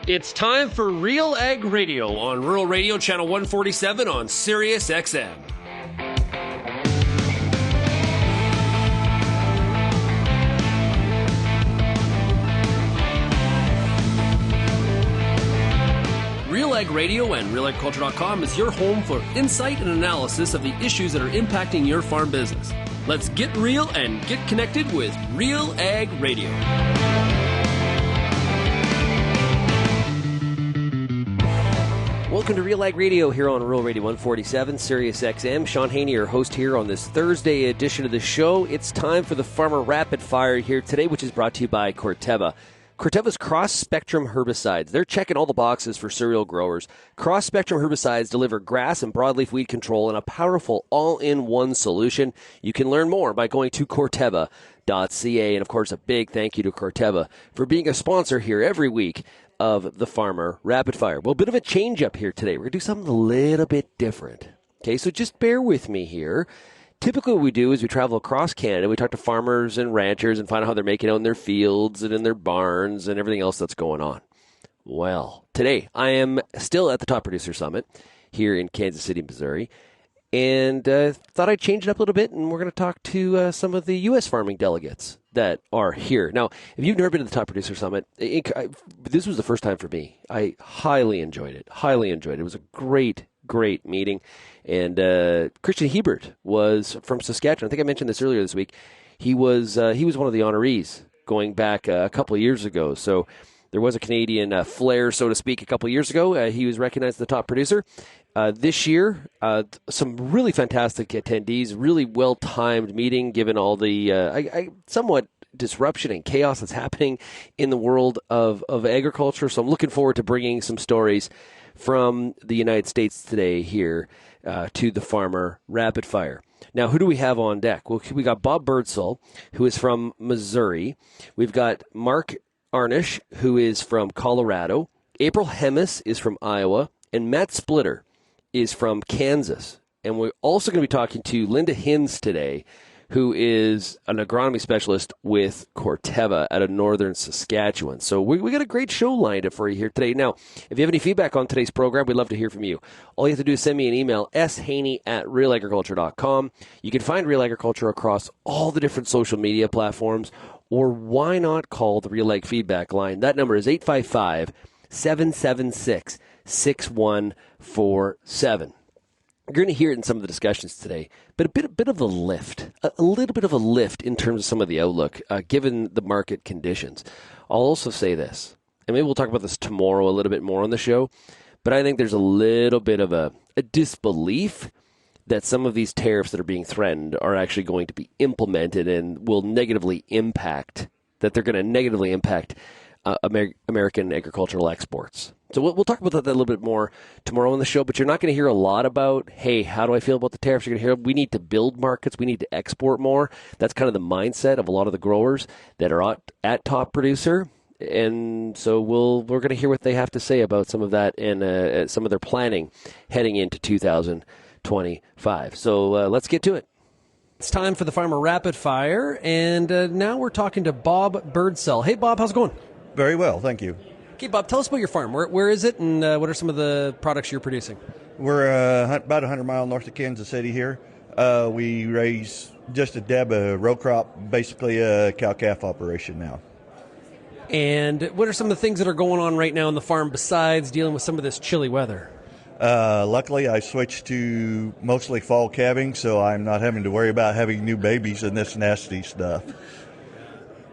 It's time for RealAg Radio on Rural Radio Channel 147 on Sirius XM. RealAg Radio and RealAgriculture.com is your home for insight and analysis of the issues that are impacting your farm business. Let's get real and get connected with RealAg Radio. Welcome to RealAg Radio here on Rural Radio 147, Sirius XM. Shaun Haney, your host here on this Thursday edition of the show. It's time for the Farmer Rapid Fire here today, which is brought to you by Corteva. Corteva's cross-spectrum herbicides. They're checking all the boxes for cereal growers. Cross-spectrum herbicides deliver grass and broadleaf weed control in a powerful all-in-one solution. You can learn more by going to Corteva.ca. And, of course, a big thank you to Corteva for being a sponsor here every week of the Farmer Rapid Fire. Well, a bit of a change up here today. We're going to do something a little bit different. Okay, so just bear with me here. Typically what we do is we travel across Canada. We talk to farmers and ranchers and find out how they're making out in their fields and in their barns and everything else that's going on. Well, today I am still at the Top Producer Summit here in Kansas City, Missouri, and thought I'd change it up a little bit, and we're going to talk to some of the U.S. farming delegates that are here. Now, if you've never been to the Top Producer Summit, this was the first time for me. I highly enjoyed it. It was a great meeting. And Christian Hebert was from Saskatchewan. I think I mentioned this earlier this week. He was one of the honorees going back a couple of years ago. So there was a Canadian flair, so to speak, a couple of years ago. He was recognized as the top producer. This year, some really fantastic attendees, really well-timed meeting, given all the somewhat disruption and chaos that's happening in the world of agriculture. So I'm looking forward to bringing some stories from the United States today here to the Farmer Rapid Fire. Now, who do we have on deck? Well, we got Bob Birdsell, who is from Missouri. We've got Marc Arnusch, who is from Colorado. April Hemis is from Iowa. And Matt Splitter is from Kansas. And we're also going to be talking to Linda Hinz today, who is an agronomy specialist with Corteva out of northern Saskatchewan. So we got a great show lined up for you here today. Now, if you have any feedback on today's program, we'd love to hear from you. All you have to do is send me an email, shaney@realagriculture.com. You can find Real Agriculture across all the different social media platforms, or why not call the Real Ag feedback line? That number is 855-776-6147. You're going to hear it in some of the discussions today, but a bit of a lift, a little bit of a lift in terms of some of the outlook, given the market conditions. I'll also say this, and maybe we'll talk about this tomorrow a little bit more on the show, but I think there's a little bit of a disbelief that some of these tariffs that are being threatened are actually going to be implemented and will negatively impact, that they're going to negatively impact American agricultural exports. So we'll talk about that a little bit more tomorrow on the show, but you're not going to hear a lot about, hey, how do I feel about the tariffs? You're going to hear, we need to build markets, we need to export more. That's kind of the mindset of a lot of the growers that are at Top Producer. And so we're going to hear what they have to say about some of that and some of their planning heading into 2025. So let's get to it. It's time for the Farmer Rapid Fire, and now we're talking to Bob Birdsell. Hey, Bob, how's it going? Very well, thank you. Okay, Bob, tell us about your farm. Where is it, and what are some of the products you're producing? We're about 100 miles north of Kansas City here. We raise just a row crop, basically a cow-calf operation now. And what are some of the things that are going on right now on the farm besides dealing with some of this chilly weather? Luckily, I switched to mostly fall calving, so I'm not having to worry about having new babies and this nasty stuff.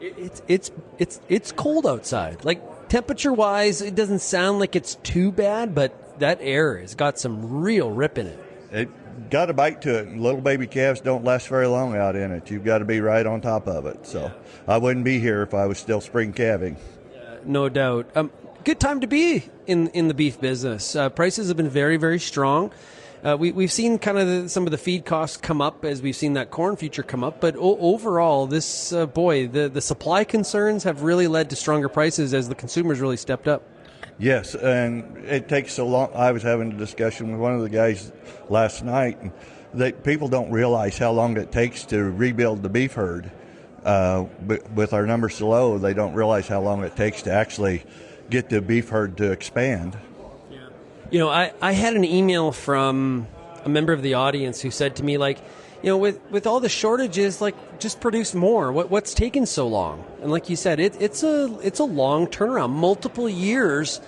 It's cold outside. Like, temperature-wise, it doesn't sound like it's too bad, but that air has got some real rip in it. It got a bite to it. Little baby calves don't last very long out in it. You've got to be right on top of it. So I wouldn't be here if I was still spring calving. No doubt. Good time to be in the beef business. Prices have been very, very strong. We've seen kind of some of the feed costs come up as we've seen that corn future come up. But overall, the supply concerns have really led to stronger prices as the consumers really stepped up. Yes, and it takes so long. I was having a discussion with one of the guys last night that people don't realize how long it takes to rebuild the beef herd. But with our numbers so low, they don't realize how long it takes to actually get the beef herd to expand. You know, I had an email from a member of the audience who said to me, like, you know, with all the shortages, like, just produce more. What's taken so long? And like you said, it's a long turnaround, multiple years,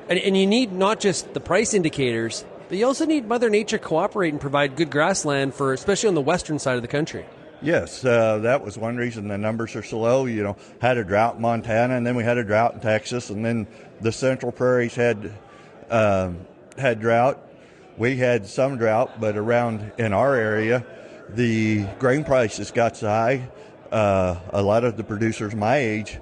and you need not just the price indicators, but you also need Mother Nature cooperate and provide good grassland for, especially on the western side of the country. Yes, that was one reason the numbers are so low. You know, had a drought in Montana, and then we had a drought in Texas, and then the Central Prairies had drought. We had some drought, but around in our area, the grain prices got so high. A lot of the producers my age,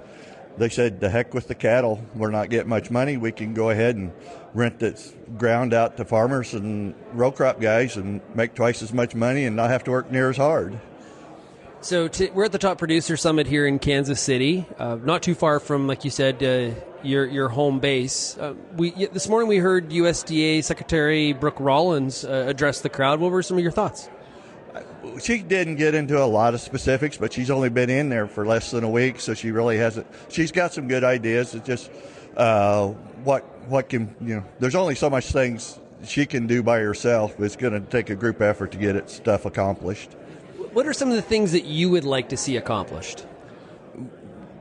they said, "The heck with the cattle. We're not getting much money. We can go ahead and rent this ground out to farmers and row crop guys and make twice as much money and not have to work near as hard." So we're at the Top Producer Summit here in Kansas City, not too far from, like you said, your home base. This morning we heard USDA Secretary Brooke Rollins address the crowd. What were some of your thoughts? She didn't get into a lot of specifics, but she's only been in there for less than a week, so she really hasn't. She's got some good ideas. It's just what can, you know, there's only so much things she can do by herself. It's going to take a group effort to get it stuff accomplished. What are some of the things that you would like to see accomplished?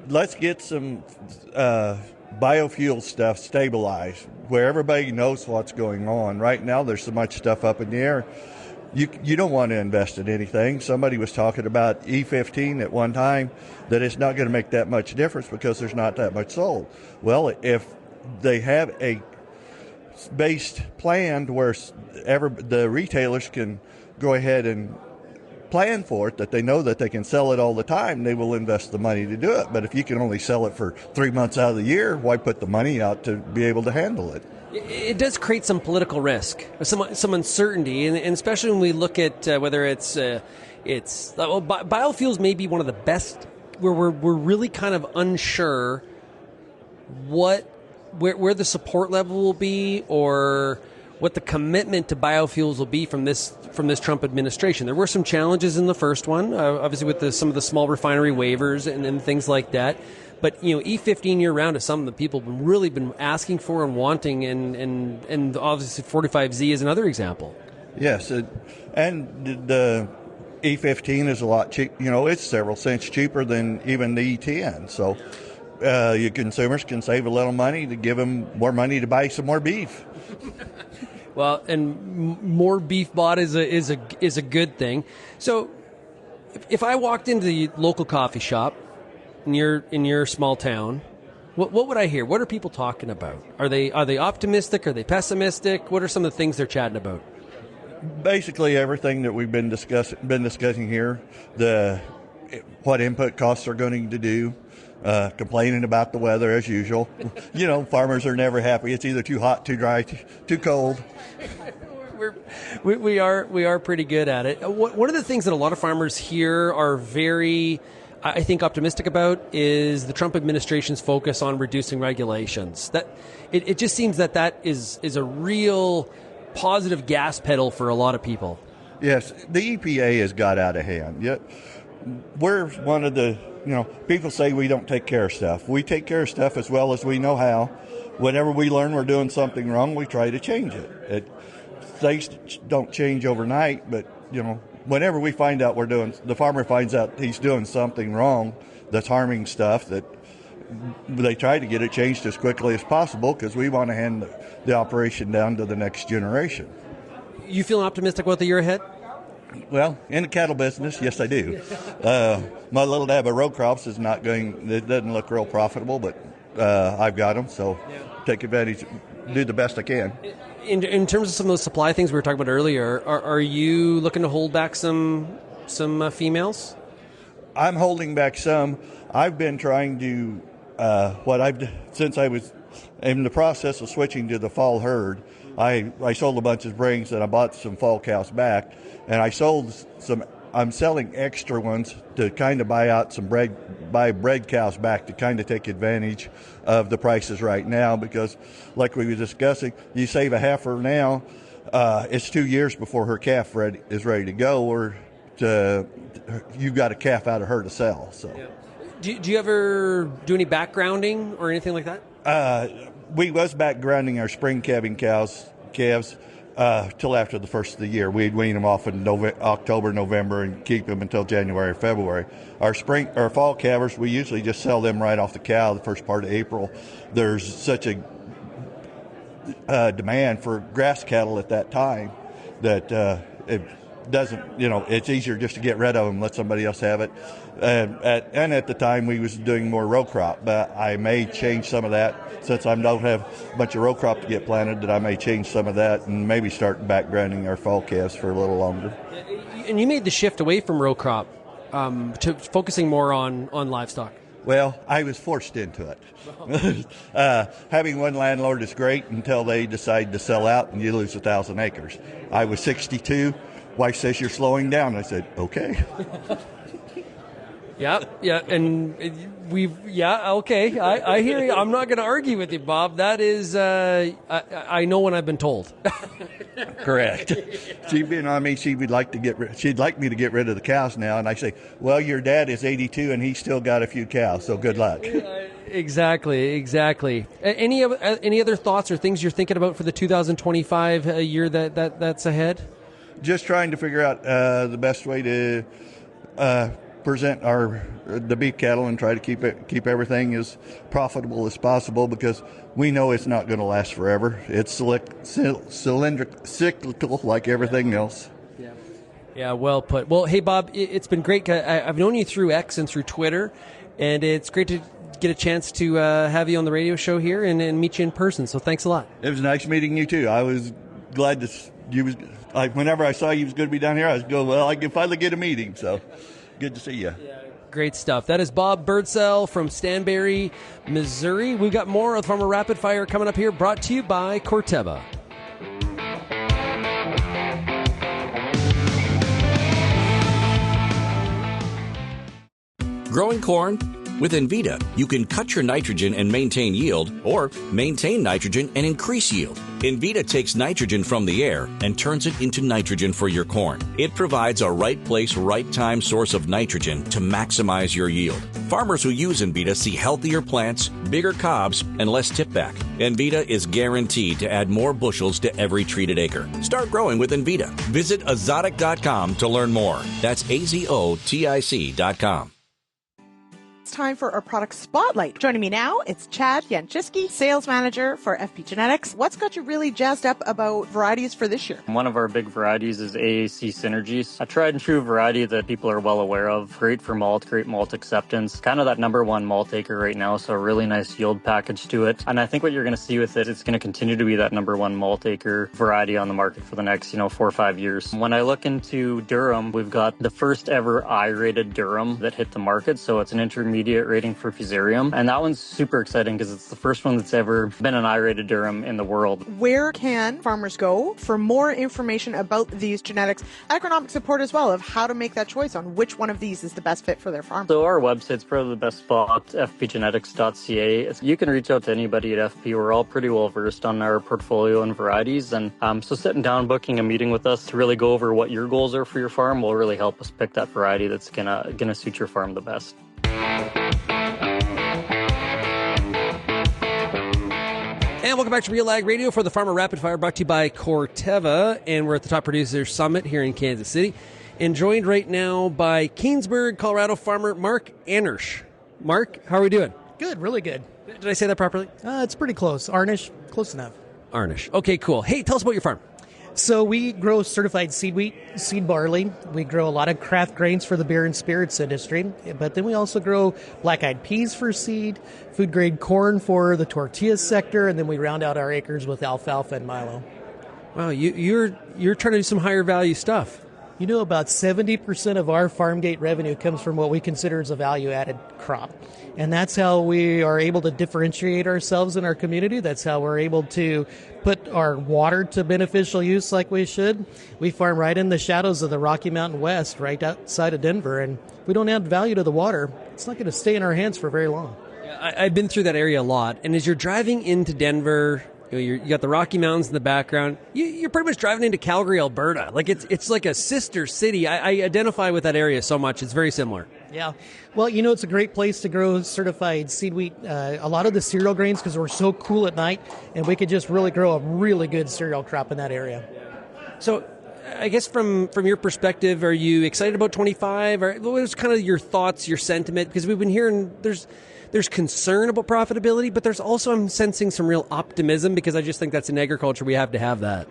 Let's get some biofuel stuff stabilized where everybody knows what's going on. Right now there's so much stuff up in the air. You don't want to invest in anything. Somebody was talking about E15 at one time, that it's not going to make that much difference because there's not that much sold. Well, if they have a based plan where the retailers can go ahead and plan for it, that they know that they can sell it all the time, they will invest the money to do it. But if you can only sell it for 3 months out of the year, why put the money out to be able to handle it? It does create some political risk, some uncertainty, and especially when we look at whether biofuels may be one of the best, where we're really kind of unsure where the support level will be, or what the commitment to biofuels will be from this Trump administration. There were some challenges in the first one, obviously with some of the small refinery waivers and things like that. But, you know, E15 year-round is something that people have really been asking for and wanting, and obviously 45Z is another example. Yes, and the E15 is a lot cheap. You know, it's several cents cheaper than even the E10. So your consumers can save a little money to give them more money to buy some more beef. Well, and more beef bought is a good thing. So if I walked into the local coffee shop in your small town, what would I hear? What are people talking about? Are they optimistic? Are they pessimistic? What are some of the things they're chatting about? Basically everything that we've been discussing here. What input costs are going to do. Complaining about the weather as usual. You know, farmers are never happy. It's either too hot, too dry, too cold. We are pretty good at it. One of the things that a lot of farmers here are very, I think, optimistic about is the Trump administration's focus on reducing regulations. That it just seems that is a real positive gas pedal for a lot of people. Yes, the EPA has got out of hand. Yet we're one of the, you know, people say we don't take care of stuff. We take care of stuff as well as we know how. Whenever we learn we're doing something wrong, we try to change it. Things don't change overnight, but, you know, whenever we find out the farmer finds out he's doing something wrong that's harming stuff, that they try to get it changed as quickly as possible because we want to hand the operation down to the next generation. You feeling optimistic about the year ahead? Well, in the cattle business, yes, I do. My little dab of row crops it doesn't look real profitable, but I've got them, so take advantage, do the best I can. In terms of some of those supply things we were talking about earlier, are you looking to hold back some females? I'm holding back some. I've been trying to, since I was in the process of switching to the fall herd, I sold a bunch of springs and I bought some fall cows back, and I sold some. I'm selling extra ones to kind of buy bred cows back to kind of take advantage of the prices right now, because like we were discussing, you save a heifer now, it's 2 years before her calf is ready to go, or you've got a calf out of her to sell. So, do you ever do any backgrounding or anything like that? we was back grounding our spring calves till after the first of the year. We'd wean them off in October, November, and keep them until January, February. Our fall calvers, we usually just sell them right off the cow the first part of April. There's such a demand for grass cattle at that time that it doesn't, it's easier just to get rid of them, let somebody else have it. And at the time we was doing more row crop, but I may change some of that since I don't have a bunch of row crop to get planted, that I may change some of that and maybe start back grounding our fall calves for a little longer. And you made the shift away from row crop to focusing more on livestock. Well, I was forced into it. Having one landlord is great until they decide to sell out and you lose 1,000 acres. I was 62. Wife says you're slowing down. I said, okay. Yeah, and okay. I hear you. I'm not going to argue with you, Bob. That is, I know when I've been told. Correct. She'd been on me. She'd like me to get rid of the cows now, and I say, well, your dad is 82 and he's still got a few cows, so good luck. Exactly. Any other thoughts or things you're thinking about for the 2025 year that's ahead? Just trying to figure out the best way to present the beef cattle and try to keep everything as profitable as possible, because we know it's not going to last forever. It's cyclical like everything else. Yeah, well put. Well, hey, Bob, it's been great. I've known you through X and through Twitter, and it's great to get a chance to have you on the radio show here and meet you in person. So thanks a lot. It was nice meeting you too. I was glad whenever I saw you was going to be down here, I was going, well, I can finally get a meeting. So good to see you. Yeah, great stuff. That is Bob Birdsell from Stanberry, Missouri. We've got more of Farmer Rapid Fire coming up here, brought to you by Corteva. Growing corn? With Envita, you can cut your nitrogen and maintain yield, or maintain nitrogen and increase yield. Envita takes nitrogen from the air and turns it into nitrogen for your corn. It provides a right place, right time source of nitrogen to maximize your yield. Farmers who use Envita see healthier plants, bigger cobs, and less tipback. Envita is guaranteed to add more bushels to every treated acre. Start growing with Envita. Visit azotic.com to learn more. That's azotic.com. It's time for our product spotlight. Joining me now, it's Chad Yanchiski, sales manager for FP Genetics. What's got you really jazzed up about varieties for this year? One of our big varieties is AAC Synergies, a tried and true variety that people are well aware of. Great for malt, great malt acceptance. Kind of that number one malt acre right now, so a really nice yield package to it. And I think what you're going to see with it, it's going to continue to be that number one malt acre variety on the market for the next, 4 or 5 years. When I look into durum, we've got the first ever I-rated durum that hit the market, so it's an intermediate rating for fusarium, and that one's super exciting because it's the first one that's ever been an I-rated durum in the world. Where can farmers go for more information about these genetics, agronomic support as well, of how to make that choice on which one of these is the best fit for their farm? So our website's probably the best spot, fpgenetics.ca. You can reach out to anybody at FP. We're all pretty well versed on our portfolio and varieties, and so sitting down, booking a meeting with us to really go over what your goals are for your farm will really help us pick that variety that's gonna suit your farm the best. And welcome back to RealAg Radio for the Farmer Rapid Fire, brought to you by Corteva. And we're at the Top Producer Summit here in Kansas City. And joined right now by Keenesburg, Colorado farmer Marc Arnusch. Marc, how are we doing? Good, really good. Did I say that properly? It's pretty close. Arnusch, close enough. Arnusch. Okay, cool. Hey, tell us about your farm. So we grow certified seed wheat, seed barley. We grow a lot of craft grains for the beer and spirits industry. But then we also grow black-eyed peas for seed, food-grade corn for the tortilla sector, and then we round out our acres with alfalfa and milo. Wow, you're trying to do some higher value stuff. About 70% of our farm gate revenue comes from what we consider as a value-added crop. And that's how we are able to differentiate ourselves in our community. That's how we're able to put our water to beneficial use like we should. We farm right in the shadows of the Rocky Mountain West, right outside of Denver, and we don't add value to the water. It's not going to stay in our hands for very long. I've been through that area a lot, and as you're driving into Denver, You got the Rocky Mountains in the background. You're pretty much driving into Calgary, Alberta. Like it's like a sister city. I identify with that area so much. It's very similar. Yeah. Well, it's a great place to grow certified seed wheat. A lot of the cereal grains, because we're so cool at night, and we could just really grow a really good cereal crop in that area. So I guess from your perspective, are you excited about 25? Or what was kind of your thoughts, your sentiment? Because we've been hearing there's concern about profitability, but there's also, I'm sensing some real optimism, because I just think that's in agriculture. We have to have that.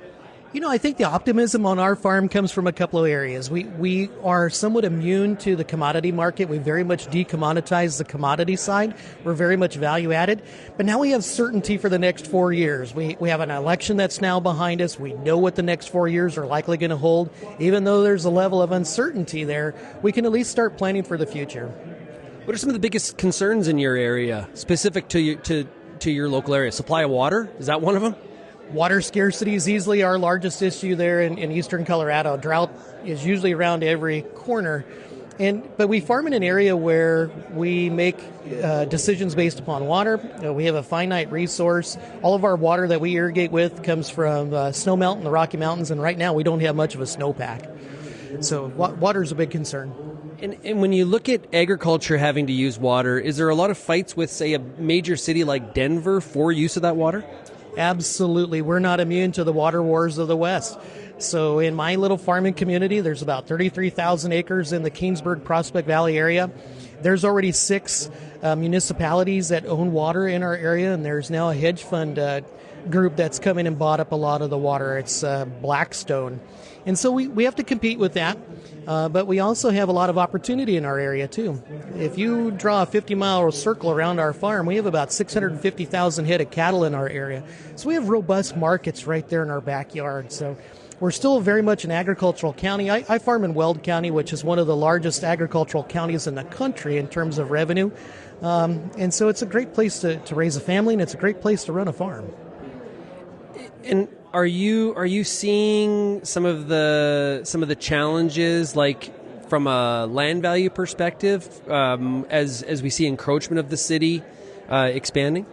I think the optimism on our farm comes from a couple of areas. We are somewhat immune to the commodity market. We very much decommoditize the commodity side. We're very much value added. But now we have certainty for the next 4 years. We have an election that's now behind us. We know what the next 4 years are likely going to hold. Even though there's a level of uncertainty there, we can at least start planning for the future. What are some of the biggest concerns in your area, specific to your local area? Supply of water? Is that one of them? Water scarcity is easily our largest issue there in eastern Colorado. Drought is usually around every corner. But we farm in an area where we make decisions based upon water. We have a finite resource. All of our water that we irrigate with comes from snowmelt in the Rocky Mountains, and right now we don't have much of a snowpack. So water is a big concern. And when you look at agriculture having to use water, is there a lot of fights with, say, a major city like Denver for use of that water? Absolutely. We're not immune to the water wars of the West. So in my little farming community, there's about 33,000 acres in the Keenesburg Prospect Valley area. There's already 6 municipalities that own water in our area, and there's now a hedge fund group that's come in and bought up a lot of the water. It's Blackstone. And so we have to compete with that, but we also have a lot of opportunity in our area too. If you draw a 50-mile circle around our farm, we have about 650,000 head of cattle in our area. So we have robust markets right there in our backyard. So we're still very much an agricultural county. I farm in Weld County, which is one of the largest agricultural counties in the country in terms of revenue. And so it's a great place to raise a family, and it's a great place to run a farm. And are you seeing some of the challenges, like from a land value perspective, as we see encroachment of the city expanding?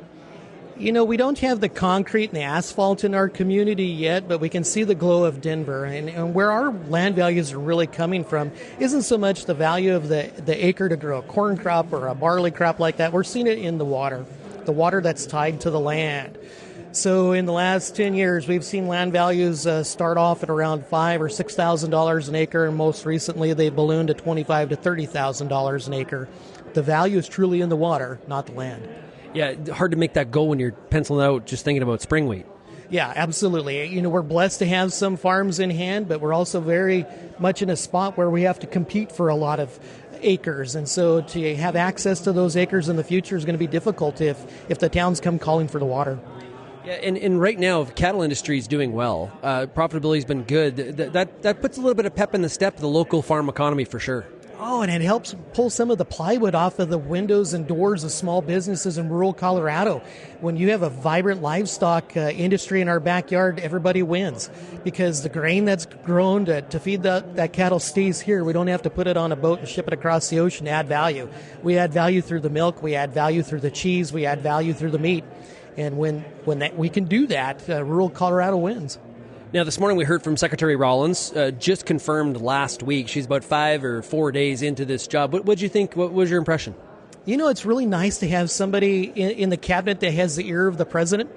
We don't have the concrete and the asphalt in our community yet, but we can see the glow of Denver. And where our land values are really coming from isn't so much the value of the acre to grow a corn crop or a barley crop like that. We're seeing it in the water that's tied to the land. So in the last 10 years, we've seen land values start off at around $5,000 or $6,000 an acre, and most recently they ballooned to $25,000 to $30,000 an acre. The value is truly in the water, not the land. Yeah, hard to make that go when you're penciling out just thinking about spring wheat. Yeah, absolutely. We're blessed to have some farms in hand, but we're also very much in a spot where we have to compete for a lot of acres. And so to have access to those acres in the future is going to be difficult if the towns come calling for the water. Yeah, and right now, the cattle industry is doing well. Profitability's been good. That puts a little bit of pep in the step of the local farm economy for sure. Oh, and it helps pull some of the plywood off of the windows and doors of small businesses in rural Colorado. When you have a vibrant livestock industry in our backyard, everybody wins, because the grain that's grown to feed that cattle stays here. We don't have to put it on a boat and ship it across the ocean to add value. We add value through the milk. We add value through the cheese. We add value through the meat. And when we can do that, rural Colorado wins. Now, this morning we heard from Secretary Rollins, just confirmed last week. She's about 5 or 4 days into this job. What did you think? What was your impression? It's really nice to have somebody in the cabinet that has the ear of the president.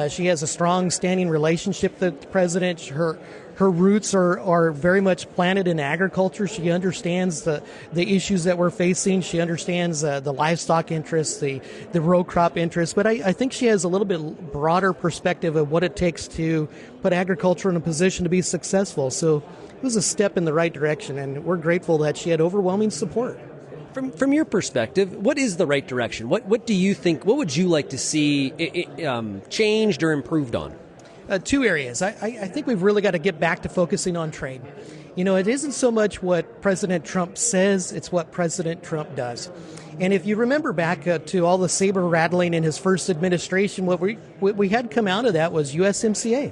She has a strong standing relationship with the president. Her roots are very much planted in agriculture. She understands the issues that we're facing. She understands the livestock interests, the row crop interests. But I think she has a little bit broader perspective of what it takes to put agriculture in a position to be successful. So it was a step in the right direction, and we're grateful that she had overwhelming support. From your perspective, what is the right direction? What do you think? What would you like to see changed or improved on? 2 areas. I think we've really got to get back to focusing on trade. It isn't so much what President Trump says, it's what President Trump does. And if you remember back to all the saber rattling in his first administration, what we had come out of that was USMCA.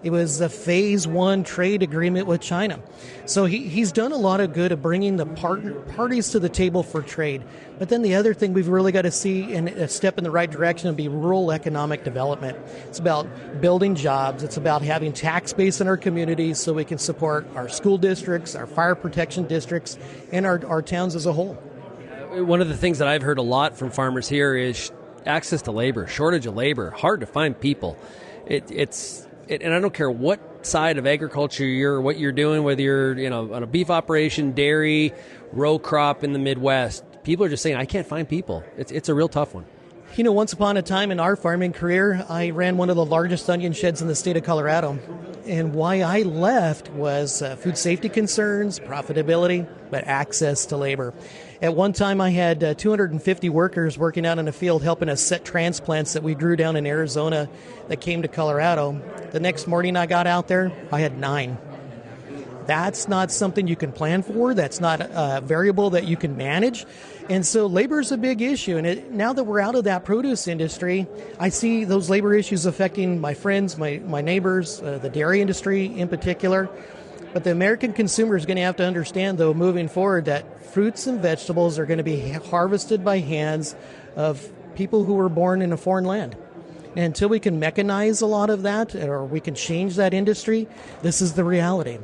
It was a phase 1 trade agreement with China. So he's done a lot of good of bringing the parties to the table for trade. But then the other thing we've really got to see and a step in the right direction would be rural economic development. It's about building jobs. It's about having tax base in our communities so we can support our school districts, our fire protection districts, and our towns as a whole. One of the things that I've heard a lot from farmers here is access to labor, shortage of labor, hard to find people. And I don't care what side of agriculture what you're doing, whether you're on a beef operation, dairy, row crop in the Midwest. People are just saying, I can't find people. It's a real tough one. Once upon a time in our farming career, I ran one of the largest onion sheds in the state of Colorado. And why I left was food safety concerns, profitability, but access to labor. At one time, I had 250 workers working out in the field helping us set transplants that we grew down in Arizona that came to Colorado. The next morning I got out there, I had 9. That's not something you can plan for. That's not a variable that you can manage. And so labor is a big issue. And now that we're out of that produce industry, I see those labor issues affecting my friends, my neighbors, the dairy industry in particular. But the American consumer is going to have to understand, though, moving forward, that fruits and vegetables are going to be harvested by hands of people who were born in a foreign land. And until we can mechanize a lot of that, or we can change that industry, this is the reality.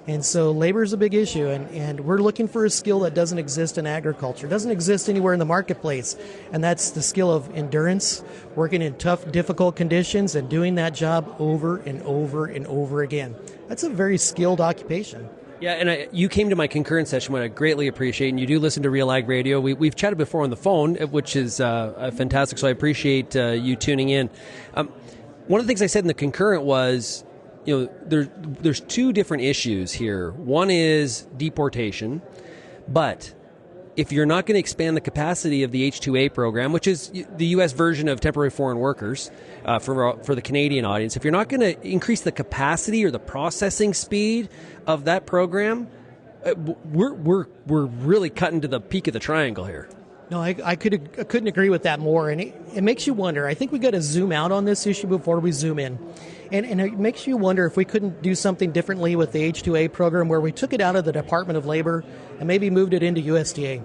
And so labor is a big issue, and we're looking for a skill that doesn't exist in agriculture, doesn't exist anywhere in the marketplace, and that's the skill of endurance, working in tough, difficult conditions, and doing that job over and over and over again. That's a very skilled occupation. Yeah, and you came to my concurrence session, what I greatly appreciate, and you do listen to RealAg Radio. We've chatted before on the phone, which is fantastic, so I appreciate you tuning in. One of the things I said in the concurrent was, there's 2 different issues here. One is deportation, but if you're not going to expand the capacity of the H-2A program, which is the U.S. version of temporary foreign workers for the Canadian audience, if you're not going to increase the capacity or the processing speed of that program, we're really cutting to the peak of the triangle here. No, I couldn't agree with that more. And it makes you wonder. I think we got to zoom out on this issue before we zoom in. And it makes you wonder if we couldn't do something differently with the H-2A program where we took it out of the Department of Labor and maybe moved it into USDA.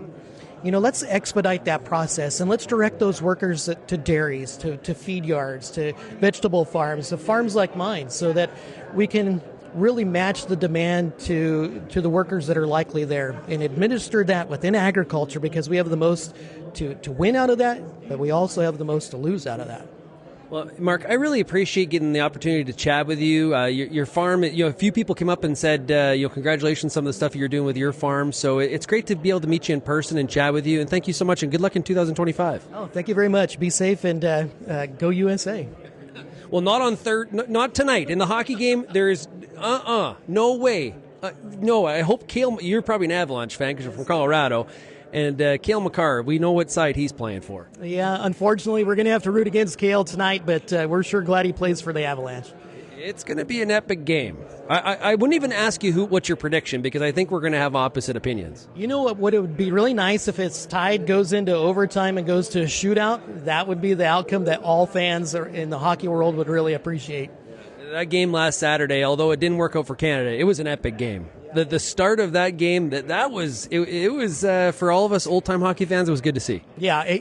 Let's expedite that process and let's direct those workers to dairies, to feed yards, to vegetable farms, to farms like mine, so that we can really match the demand to the workers that are likely there and administer that within agriculture, because we have the most to win out of that, but we also have the most to lose out of that. Well, Marc, I really appreciate getting the opportunity to chat with you. Your farm, a few people came up and said, congratulations on some of the stuff you're doing with your farm. So it's great to be able to meet you in person and chat with you. And thank you so much, and good luck in 2025. Oh, thank you very much. Be safe and go USA. Well, not tonight. In the hockey game, there is, no way. No, I hope Cale, you're probably an Avalanche fan because you're from Colorado. And Cale Makar, we know what side he's playing for. Yeah, unfortunately, we're going to have to root against Cale tonight, but we're sure glad he plays for the Avalanche. It's going to be an epic game. I wouldn't even ask you what's your prediction, because I think we're going to have opposite opinions. You know what it would be really nice if it's tied, goes into overtime, and goes to a shootout? That would be the outcome that all fans in the hockey world would really appreciate. That game last Saturday, although it didn't work out for Canada, it was an epic game. The start of that game, that was for all of us old-time hockey fans, it was good to see. Yeah,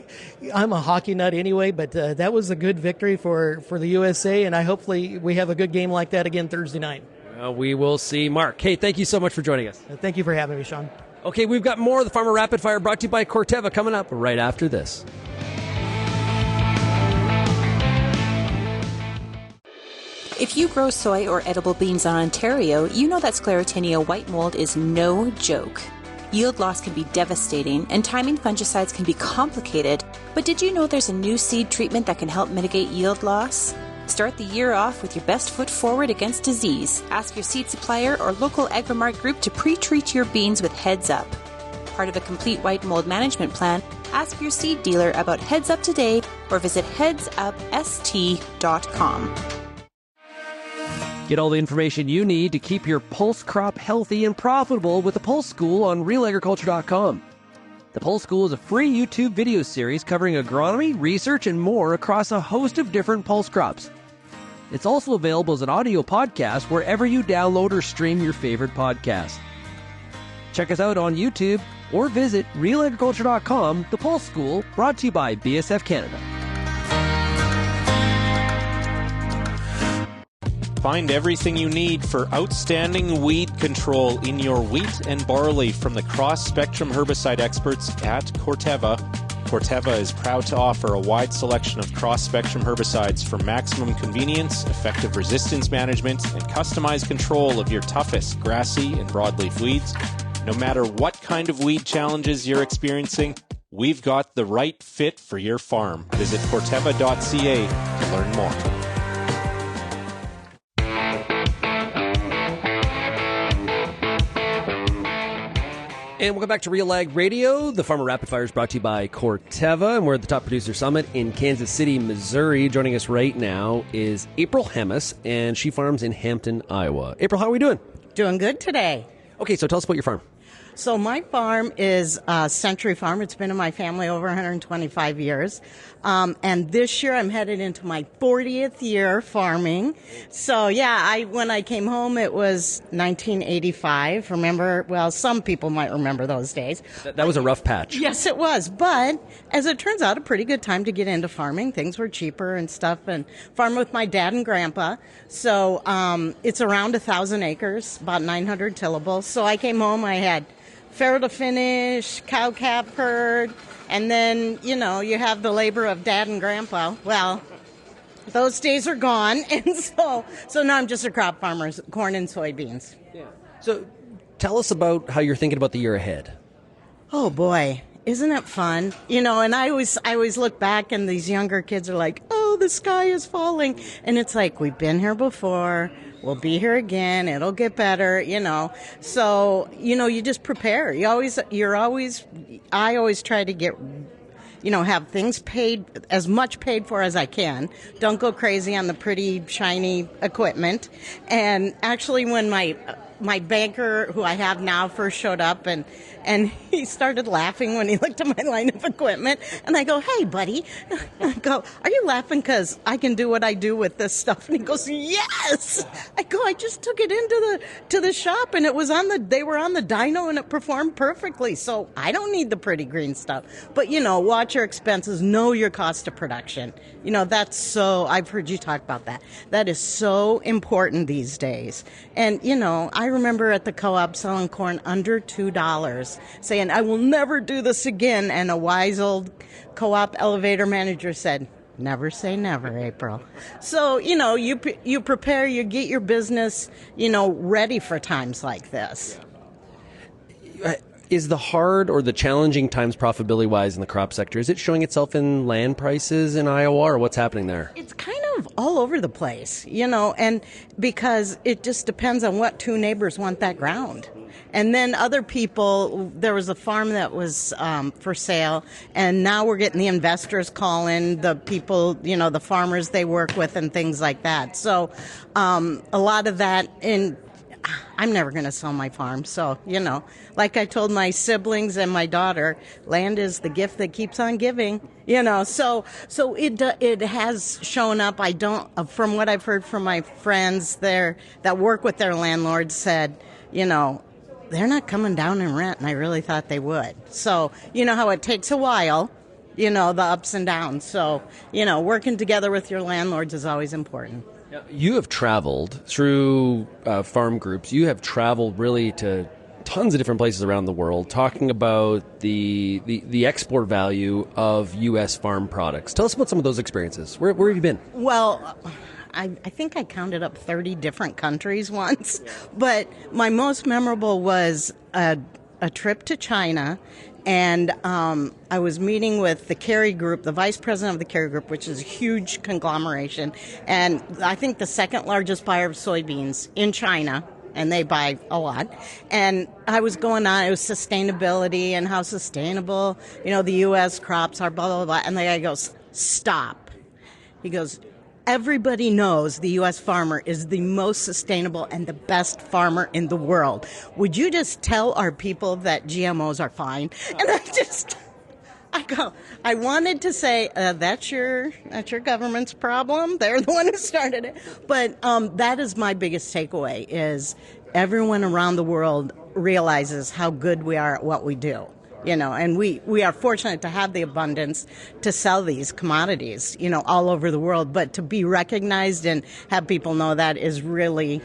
I'm a hockey nut anyway, but that was a good victory for the USA, and hopefully we have a good game like that again Thursday night. We will see. Marc, hey, thank you so much for joining us. Thank you for having me, Shaun. Okay, we've got more of the Farmer Rapid Fire brought to you by Corteva coming up right after this. If you grow soy or edible beans in Ontario, you know that Sclerotinia white mold is no joke. Yield loss can be devastating, and timing fungicides can be complicated, but did you know there's a new seed treatment that can help mitigate yield loss? Start the year off with your best foot forward against disease. Ask your seed supplier or local Agrimart group to pre-treat your beans with Heads Up. Part of a complete white mold management plan, ask your seed dealer about Heads Up today or visit headsupst.com. Get all the information you need to keep your pulse crop healthy and profitable with the Pulse School on RealAgriculture.com. The Pulse School is a free YouTube video series covering agronomy, research, and more across a host of different pulse crops. It's also available as an audio podcast wherever you download or stream your favorite podcast. Check us out on YouTube or visit RealAgriculture.com, the Pulse School, brought to you by BSF Canada. Find everything you need for outstanding weed control in your wheat and barley from the cross-spectrum herbicide experts at Corteva. Corteva is proud to offer a wide selection of cross-spectrum herbicides for maximum convenience, effective resistance management, and customized control of your toughest grassy and broadleaf weeds. No matter what kind of weed challenges you're experiencing, we've got the right fit for your farm. Visit corteva.ca to learn more. And welcome back to RealAg Radio. The Farmer Rapid Fire is brought to you by Corteva, and we're at the Top Producer Summit in Kansas City, Missouri. Joining us right now is April Hemis, and she farms in Hampton, Iowa. April, how are we doing? Doing good today. Okay, so tell us about your farm. So my farm is a century farm. It's been in my family over 125 years. And this year I'm headed into my 40th year farming. So yeah, when I came home, it was 1985. Remember? Well, some people might remember those days. That was a rough patch. Yes, it was. But as it turns out, a pretty good time to get into farming. Things were cheaper and stuff, and farmed with my dad and grandpa. So it's around 1,000 acres, about 900 tillables. So I came home, I had farrow to finish, cow-calf herd, and then, you have the labor of dad and grandpa. Well, those days are gone, and so now I'm just a crop farmer, corn and soybeans. Yeah. So tell us about how you're thinking about the year ahead. Oh, boy. Isn't it fun? And I always look back, and these younger kids are like, oh, the sky is falling. And it's like, we've been here before. We'll be here again. It'll get better, So, you just prepare. I always try to get, have things paid, as much paid for as I can. Don't go crazy on the pretty, shiny equipment. And actually, when my banker, who I have now, first showed up, and he started laughing when he looked at my line of equipment. And I go, hey, buddy. I go, are you laughing because I can do what I do with this stuff? And he goes, yes. I go, I just took it into the shop, and they were on the dyno, and it performed perfectly. So I don't need the pretty green stuff. But, watch your expenses, know your cost of production. I've heard you talk about that. That is so important these days. And, I remember at the co-op selling corn under $2, saying, I will never do this again. And a wise old co-op elevator manager said, never say never, April. So, you prepare, you get your business, ready for times like this. Is the hard or the challenging times profitability-wise in the crop sector, is it showing itself in land prices in Iowa, or what's happening there? It's kind of all over the place, and because it just depends on what two neighbors want that ground. And then other people, there was a farm that was for sale, and now we're getting the investors calling, the people, the farmers they work with and things like that. So a lot of that, I'm never going to sell my farm. So, like I told my siblings and my daughter, land is the gift that keeps on giving, so it has shown up. From what I've heard from my friends there that work with their landlords said, they're not coming down in rent, and I really thought they would. So, how it takes a while, the ups and downs. So, working together with your landlords is always important. You have traveled through farm groups. You have traveled really to tons of different places around the world talking about the export value of U.S. farm products. Tell us about some of those experiences. Where have you been? Well, I think I counted up 30 different countries once, but my most memorable was a trip to China, and I was meeting with the Kerry Group, the vice president of the Kerry Group, which is a huge conglomeration, and I think the second largest buyer of soybeans in China, and they buy a lot. And I was going on, it was sustainability and how sustainable, the U.S. crops are, blah, blah, blah. And the guy goes, stop. He goes, everybody knows the U.S. farmer is the most sustainable and the best farmer in the world. Would you just tell our people that GMOs are fine? And I wanted to say that's your government's problem. They're the one who started it. But that is my biggest takeaway: is everyone around the world realizes how good we are at what we do. And we are fortunate to have the abundance to sell these commodities, all over the world. But to be recognized and have people know that is really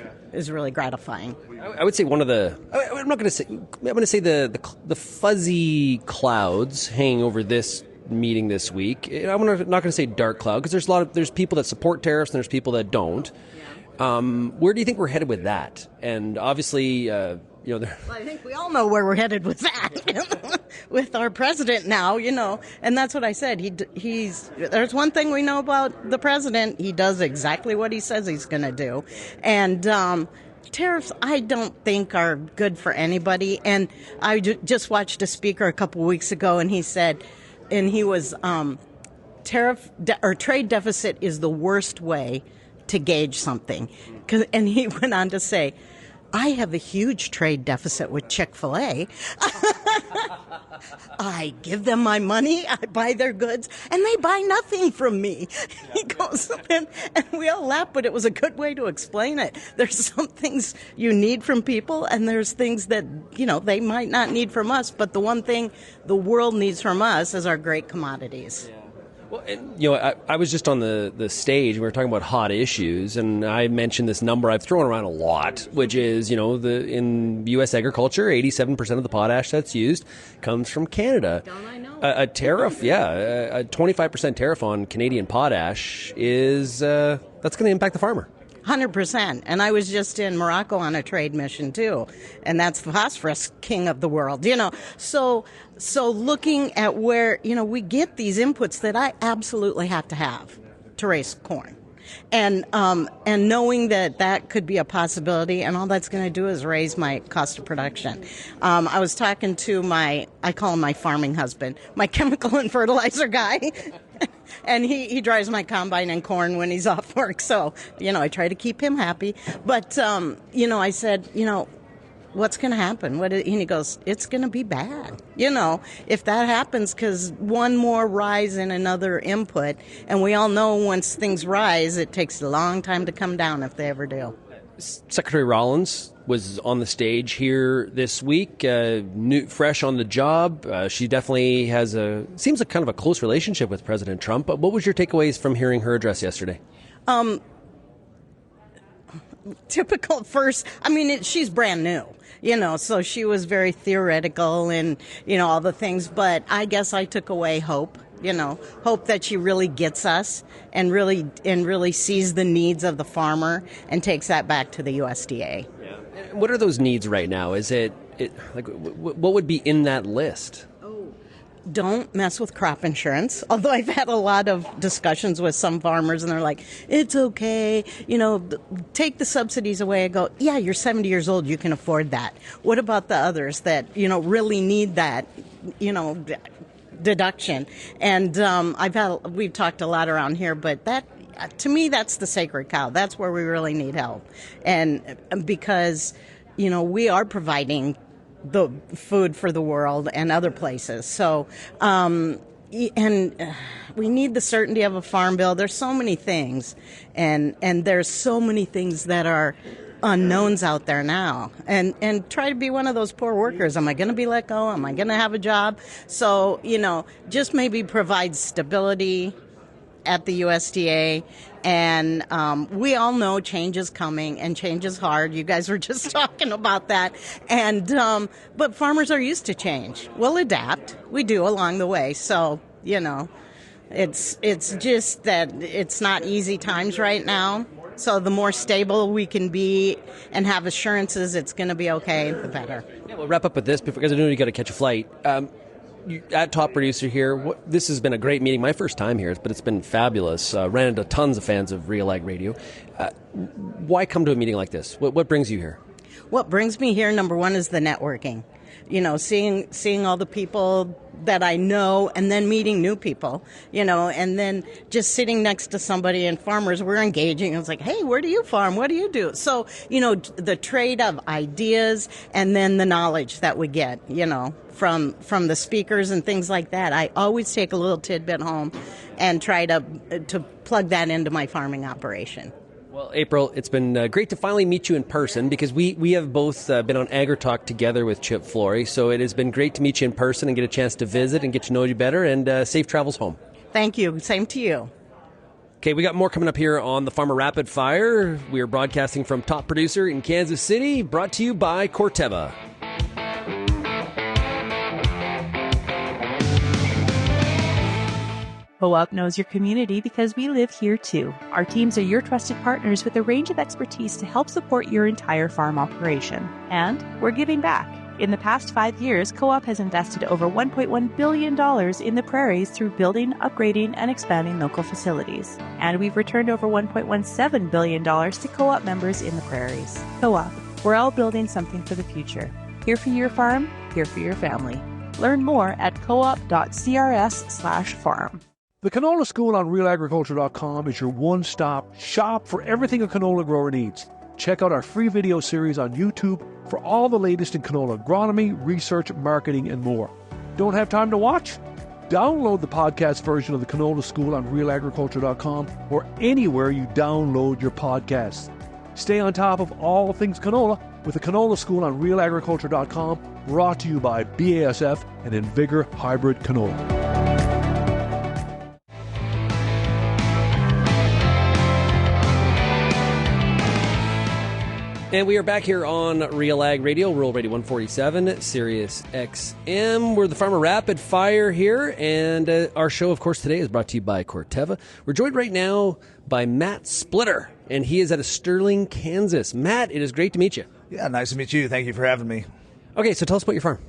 gratifying. I would say I'm going to say the fuzzy clouds hanging over this meeting this week. I'm not going to say dark cloud, because there's people that support tariffs and there's people that don't. Where do you think we're headed with that? And obviously, well, I think we all know where we're headed with that, with our president now, and that's what I said. There's one thing we know about the president: he does exactly what he says he's going to do, and tariffs, I don't think are good for anybody. And I just watched a speaker a couple weeks ago, and he said, trade deficit is the worst way to gauge something, and he went on to say, I have a huge trade deficit with Chick-fil-A. I give them my money, I buy their goods, and they buy nothing from me. He goes, and we all laugh, but it was a good way to explain it. There's some things you need from people, and there's things that, they might not need from us, but the one thing the world needs from us is our great commodities. Yeah. Well, and, I was just on the stage. We were talking about hot issues, and I mentioned this number I've thrown around a lot, which is, in U.S. agriculture, 87% of the potash that's used comes from Canada. Don't I know? A tariff, a 25% tariff on Canadian potash is that's going to impact the farmer. 100%. And I was just in Morocco on a trade mission too, and that's the phosphorus king of the world, So looking at where, we get these inputs that I absolutely have to raise corn. And knowing that could be a possibility, and all that's going to do is raise my cost of production. I was talking to I call him my farming husband, my chemical and fertilizer guy. And he drives my combine and corn when he's off work. So, I try to keep him happy. But, I said, what's going to happen? And he goes, it's going to be bad. If that happens, because one more rise in another input. And we all know once things rise, it takes a long time to come down if they ever do. Secretary Rollins was on the stage here this week, fresh on the job. She definitely seems like kind of a close relationship with President Trump. But what was your takeaways from hearing her address yesterday? Typical first. She's brand new, so she was very theoretical and, all the things. But I guess I took away hope. Hope that she really gets us and really sees the needs of the farmer and takes that back to the USDA. Yeah. What are those needs right now? Is it like what would be in that list? Don't mess with crop insurance. Although I've had a lot of discussions with some farmers, and they're like, it's okay, take the subsidies away. I go, yeah, you're 70 years old, you can afford that. What about the others that, really need that, deduction? And we've talked a lot around here, but that, to me, that's the sacred cow. That's where we really need help. And because, we are providing the food for the world and other places. So, and we need the certainty of a farm bill. There's so many things, and there's so many things that are unknowns out there now. And try to be one of those poor workers. Am I going to be let go? Am I going to have a job? So, just maybe provide stability at the USDA. And we all know change is coming, and change is hard. You guys were just talking about that. And but farmers are used to change. We'll adapt. We do along the way. So, it's just that it's not easy times right now. So the more stable we can be and have assurances it's going to be okay, the better. Yeah, we'll wrap up with this because I know you got to catch a flight. At Top Producer here, this has been a great meeting. My first time here, but it's been fabulous. Ran into tons of fans of RealAg Radio. Why come to a meeting like this? What brings you here? What brings me here, number one, is the networking. seeing all the people that I know, and then meeting new people, and then just sitting next to somebody, and farmers were engaging. I was like, hey, where do you farm? What do you do? So, the trade of ideas and then the knowledge that we get, from the speakers and things like that. I always take a little tidbit home and try to plug that into my farming operation. Well, April, it's been great to finally meet you in person, because we have both been on AgriTalk together with Chip Flory, so it has been great to meet you in person and get a chance to visit and get to know you better, and safe travels home. Thank you. Same to you. Okay, we got more coming up here on the Farmer Rapid Fire. We are broadcasting from Top Producer in Kansas City, brought to you by Corteva. Co-op knows your community because we live here too. Our teams are your trusted partners with a range of expertise to help support your entire farm operation. And we're giving back. In the past 5 years, Co-op has invested over $1.1 billion in the prairies through building, upgrading, and expanding local facilities. And we've returned over $1.17 billion to Co-op members in the prairies. Co-op, we're all building something for the future. Here for your farm, here for your family. Learn more at coop.crs/farm. The Canola School on RealAgriculture.com is your one-stop shop for everything a canola grower needs. Check out our free video series on YouTube for all the latest in canola agronomy, research, marketing, and more. Don't have time to watch? Download the podcast version of the Canola School on RealAgriculture.com or anywhere you download your podcasts. Stay on top of all things canola with the Canola School on RealAgriculture.com, brought to you by BASF and Invigor Hybrid Canola. And we are back here on RealAg Radio, Rural Radio 147, Sirius XM. We're the Farmer Rapid Fire here, and our show, of course, today is brought to you by Corteva. We're joined right now by Matt Splitter, and he is out of Sterling, Kansas. Matt, it is great to meet you. Yeah, nice to meet you. Thank you for having me. Okay, so tell us about your farm.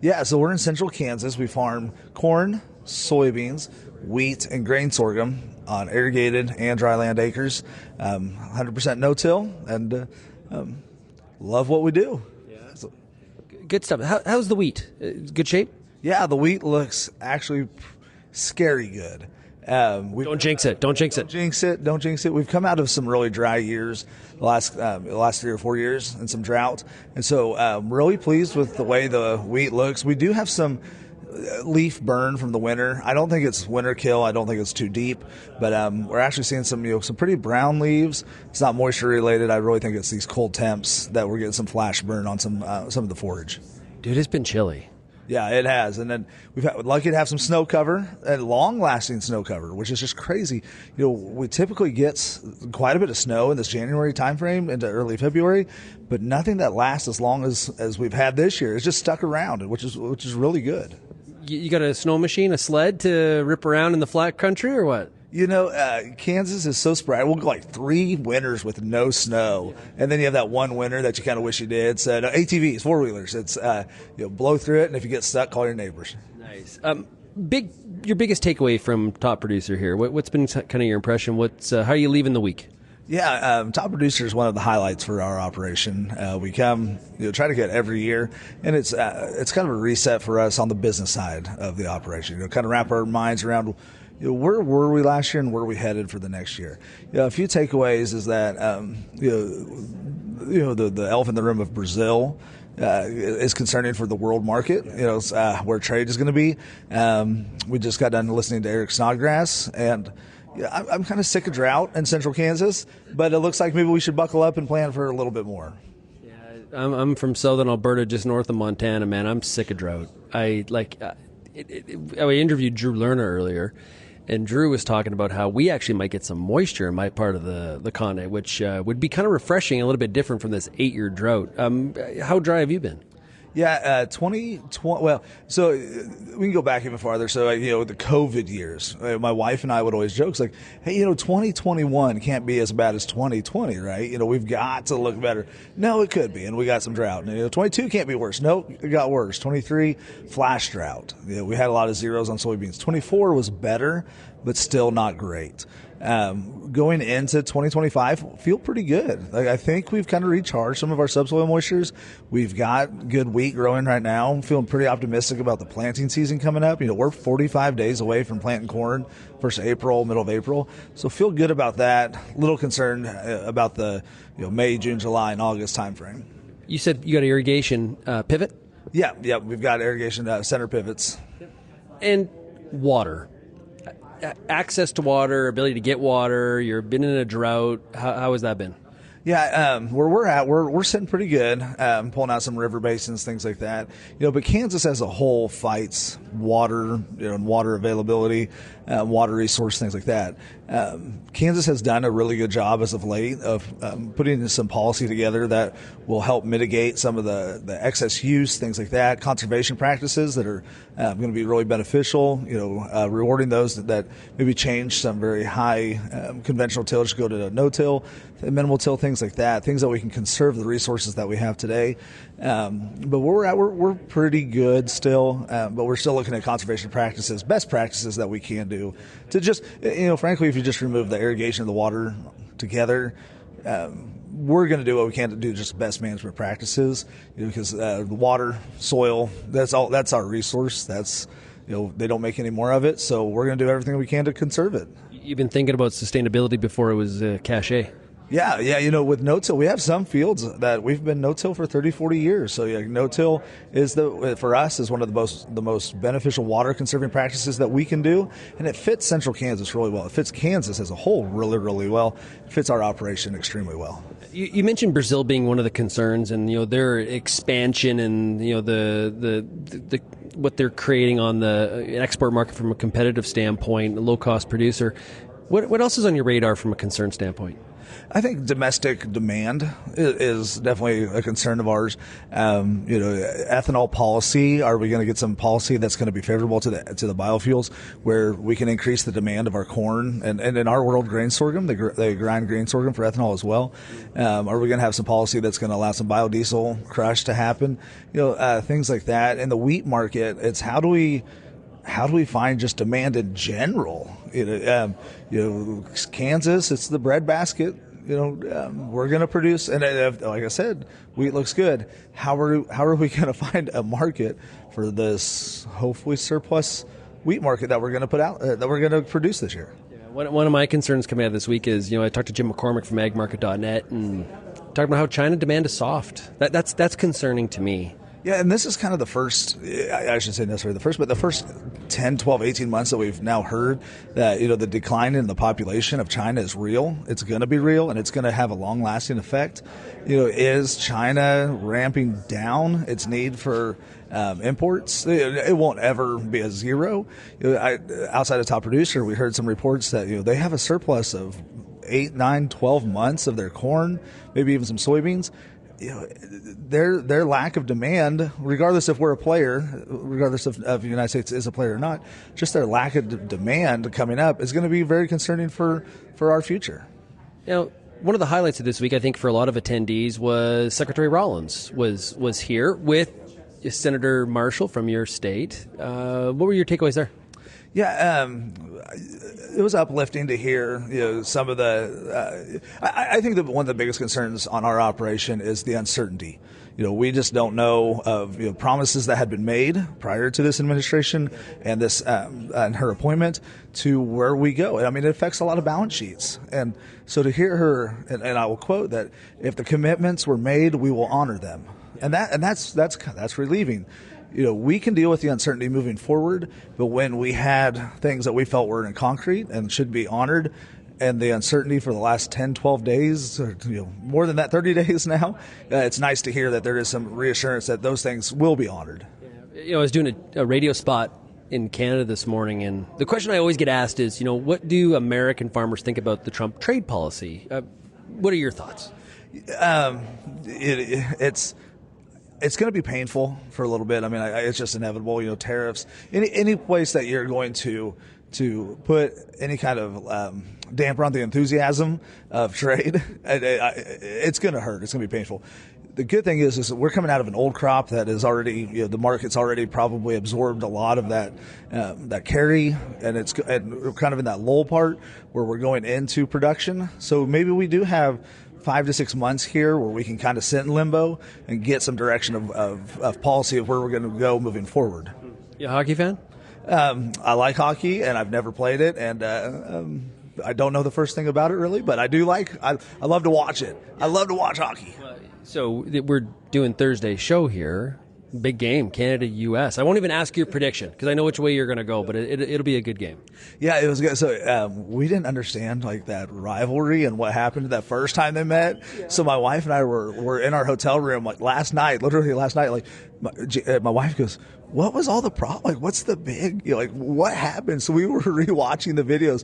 Yeah, so we're in central Kansas. We farm corn, soybeans, wheat, and grain sorghum on irrigated and dryland acres, 100% no-till, and love what we do. Yeah. So, good stuff. How's the wheat? Good shape? Yeah, the wheat looks actually scary good. Don't jinx it. Don't jinx it. Don't jinx it. We've come out of some really dry years, the last 3 or 4 years, and some drought. And so I'm really pleased with the way the wheat looks. We do have some leaf burn from the winter. I don't think it's winter kill. I don't think it's too deep, but we're actually seeing some pretty brown leaves. It's not moisture related. I really think it's these cold temps that we're getting some flash burn on some of the forage. Dude, it's been chilly. Yeah, it has. And then we're lucky to have some snow cover, and long-lasting snow cover, which is just crazy. We typically get quite a bit of snow in this January timeframe into early February, but nothing that lasts as long as we've had this year. It's just stuck around, which is really good. You got a snow machine, a sled to rip around in the flat country, or what? Kansas is so spread. We'll go like 3 winters with no snow, and then you have that one winter that you kind of wish you did. So ATVs, 4-wheelers, it's blow through it, and if you get stuck, call your neighbors. Nice. Your biggest takeaway from Top Producer here. What's been kind of your impression? How are you leaving the week? Yeah, Top Producer is one of the highlights for our operation. We come, try to get every year, and it's kind of a reset for us on the business side of the operation. Kind of wrap our minds around where were we last year and where are we headed for the next year. A few takeaways is that the elephant in the room of Brazil is concerning for the world market. Where trade is going to be. We just got done listening to Eric Snodgrass, and I'm kind of sick of drought in central Kansas, but it looks like maybe we should buckle up and plan for a little bit more. Yeah, I'm from southern Alberta, just north of Montana, man. I'm sick of drought. I interviewed Drew Lerner earlier, and Drew was talking about how we actually might get some moisture in my part of the continent, which would be kind of refreshing, a little bit different from this 8-year drought. How dry have you been? Yeah, 2020. Well, so we can go back even farther. So, the COVID years, my wife and I would always joke, like, hey, 2021 can't be as bad as 2020, right? We've got to look better. No, it could be, and we got some drought. And, 22 can't be worse. Nope, it got worse. 23, flash drought. We had a lot of zeros on soybeans. 24 was better, but still not great. Going into 2025, feel pretty good. Like, I think we've kind of recharged some of our subsoil moistures. We've got good wheat growing right now. I'm feeling pretty optimistic about the planting season coming up. We're 45 days away from planting corn, 1st of April, middle of April. So feel good about that. Little concerned about the May, June, July, and August timeframe. You said you got an irrigation pivot? Yeah, we've got irrigation center pivots. And water. Access to water, ability to get water. You've been in a drought. How has that been? Yeah, where we're at, we're sitting pretty good, pulling out some river basins, things like that. But Kansas as a whole fights water, and water availability, water resource, things like that. Kansas has done a really good job as of late of putting some policy together that will help mitigate some of the excess use, things like that, conservation practices that are going to be really beneficial, rewarding those that maybe change some very high conventional tillage to go to no-till, minimal till, things like that, things that we can conserve the resources that we have today. But where we're at, we're pretty good still, but we're still looking at conservation practices, best practices that we can do to just, frankly, if you just remove the irrigation and the water together, we're going to do what we can to do just best management practices, because the water, soil, that's our resource. That's, they don't make any more of it, so we're going to do everything we can to conserve it. You've been thinking about sustainability before it was cachet. Yeah, with no-till, we have some fields that we've been no-till for 30, 40 years. So no-till is for us is one of the most beneficial water conserving practices that we can do, and it fits central Kansas really well. It fits Kansas as a whole really, really well. It fits our operation extremely well. You mentioned Birdsell being one of the concerns, and their expansion and the what they're creating on the export market from a competitive standpoint, a low-cost producer. What else is on your radar from a concern standpoint? I think domestic demand is definitely a concern of ours. Ethanol policy. Are we going to get some policy that's going to be favorable to the biofuels, where we can increase the demand of our corn and in our world grain sorghum? They grind grain sorghum for ethanol as well. Are we going to have some policy that's going to allow some biodiesel crush to happen? Things like that. In the wheat market, it's how do we find just demand in general? Kansas, it's the bread basket. We're going to produce, and like I said, wheat looks good. How are we going to find a market for this hopefully surplus wheat market that we're going to put out, that we're going to produce this year? Yeah, one of my concerns coming out this week is, I talked to Jim McCormick from agmarket.net and talking about how China demand is soft. That's concerning to me. Yeah, and this is kind of the first, I shouldn't say necessarily the first, but the first 10, 12, 18 months that we've now heard that, the decline in the population of China is real. It's going to be real, and it's going to have a long-lasting effect. Is China ramping down its need for imports? It won't ever be a zero. Outside of top producer, we heard some reports that, they have a surplus of 8, 9, 12 months of their corn, maybe even some soybeans. Their lack of demand, regardless if we're a player, regardless if the United States is a player or not, just their lack of demand coming up is going to be very concerning for our future. One of the highlights of this week, I think, for a lot of attendees was Secretary Rollins was here with Senator Marshall from your state. What were your takeaways there? Yeah, it was uplifting to hear, some of the. I think that one of the biggest concerns on our operation is the uncertainty. We just don't know of promises that had been made prior to this administration and this and her appointment to where we go. I mean, it affects a lot of balance sheets, and so to hear her, and I will quote that: "If the commitments were made, we will honor them," and that's relieving. We can deal with the uncertainty moving forward, but when we had things that we felt were in concrete and should be honored, and the uncertainty for the last 10, 12 days, or more than that, 30 days now, it's nice to hear that there is some reassurance that those things will be honored. I was doing a radio spot in Canada this morning, and the question I always get asked is, what do American farmers think about the Trump trade policy? What are your thoughts? It's going to be painful for a little bit. I mean, it's just inevitable. Tariffs. Any place that you're going to put any kind of damper on the enthusiasm of trade, it's going to hurt. It's going to be painful. the good thing is that we're coming out of an old crop that is already, the market's already probably absorbed a lot of that carry, and we're kind of in that lull part where we're going into production. So maybe we do have 5 to 6 months here where we can kind of sit in limbo and get some direction of policy of where we're going to go moving forward. You a hockey fan? I like hockey, and I've never played it, and I don't know the first thing about it really, but I do I love to watch it. I love to watch hockey. So we're doing Thursday's show here. Big game, Canada-U.S. I won't even ask your prediction because I know which way you're going to go, but it'll be a good game. Yeah, it was good. So we didn't understand that rivalry and what happened that first time they met. Yeah. So my wife and I were in our hotel room literally last night. My wife goes, "What was all the problem? What's the big? What happened?" So we were rewatching the videos.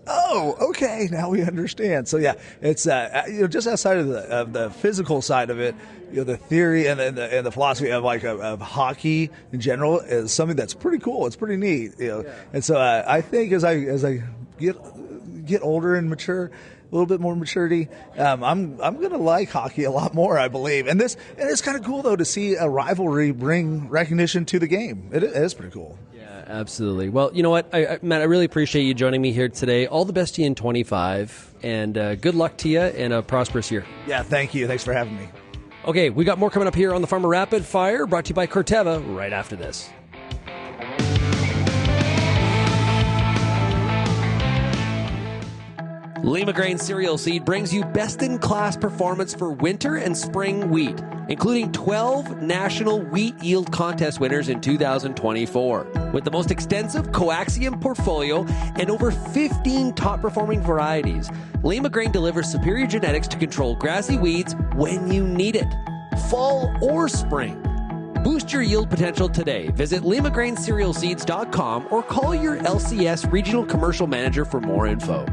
Oh, okay, now we understand. So yeah, it's just outside of the physical side of it. The theory and the philosophy of hockey in general is something that's pretty cool. It's pretty neat, And so I think as I get older and mature, a little bit more maturity, I'm gonna like hockey a lot more, I believe. And it's kind of cool though to see a rivalry bring recognition to the game. It is pretty cool. Yeah, absolutely. Well, you know what, Matt, I really appreciate you joining me here today. All the best to you in 25, and good luck to you and a prosperous year. Yeah, thank you. Thanks for having me. Okay, we got more coming up here on the Farmer Rapid Fire, brought to you by Corteva, right after this. Lima Grain Cereal Seed brings you best-in-class performance for winter and spring wheat, including 12 national wheat yield contest winners in 2024. With the most extensive coaxium portfolio and over 15 top-performing varieties, Lima Grain delivers superior genetics to control grassy weeds when you need it, fall or spring. Boost your yield potential today. Visit limagraincerealseeds.com or call your LCS Regional Commercial Manager for more info.